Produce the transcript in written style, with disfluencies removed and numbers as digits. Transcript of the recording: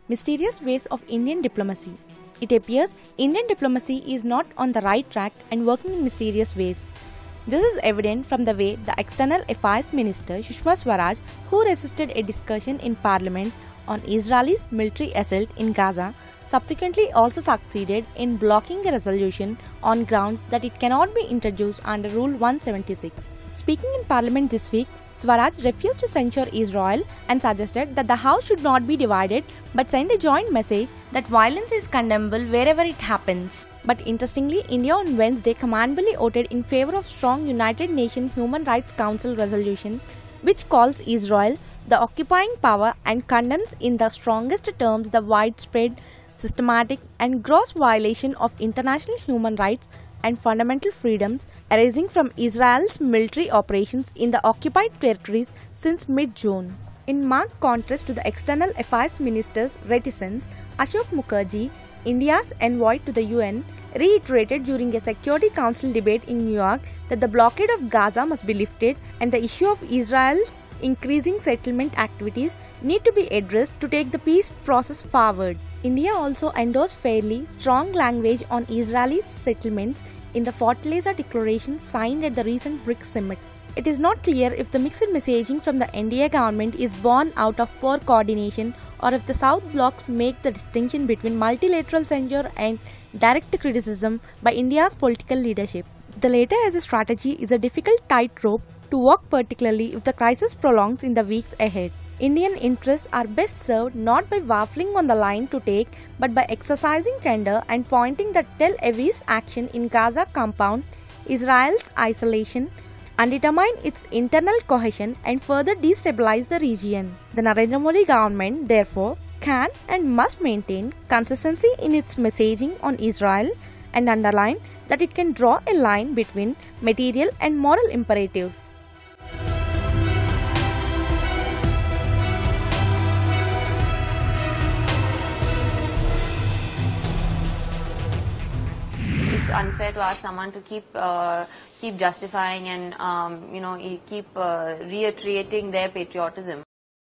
Mysterious ways of Indian diplomacy. It appears Indian diplomacy is not on the right track and working in mysterious ways. This is evident from the way the External Affairs Minister Sushma Swaraj, who resisted a discussion in Parliament on Israel's military assault in Gaza, subsequently also succeeded in blocking a resolution on grounds that it cannot be introduced under Rule 176. Speaking in Parliament this week, Swaraj refused to censure Israel and suggested that the House should not be divided but send a joint message that violence is condemnable wherever it happens. But interestingly, India on Wednesday commendably voted in favor of strong United Nations Human Rights Council resolution which calls Israel the occupying power and condemns in the strongest terms the widespread, systematic and gross violation of international human rights and fundamental freedoms arising from Israel's military operations in the occupied territories since mid-June. In marked contrast to the External Affairs Minister's reticence, Ashok Mukherjee, India's envoy to the UN, reiterated during a Security Council debate in New York that the blockade of Gaza must be lifted and the issue of Israel's increasing settlement activities need to be addressed to take the peace process forward. India also endorsed fairly strong language on Israeli settlements in the Fortaleza Declaration signed at the recent BRICS summit. It is not clear if the mixed messaging from the NDA government is born out of poor coordination or if the South blocs make the distinction between multilateral censure and direct criticism by India's political leadership. The latter as a strategy is a difficult tightrope to walk, particularly if the crisis prolongs in the weeks ahead. Indian interests are best served not by waffling on the line to take but by exercising candor and pointing that Tel Aviv's action in Gaza compound Israel's isolation, undermine its internal cohesion and further destabilize the region. The Narendra Modi government therefore can and must maintain consistency in its messaging on Israel and underline that it can draw a line between material and moral imperatives. It's unfair to ask someone to keep justifying and keep reiterating their patriotism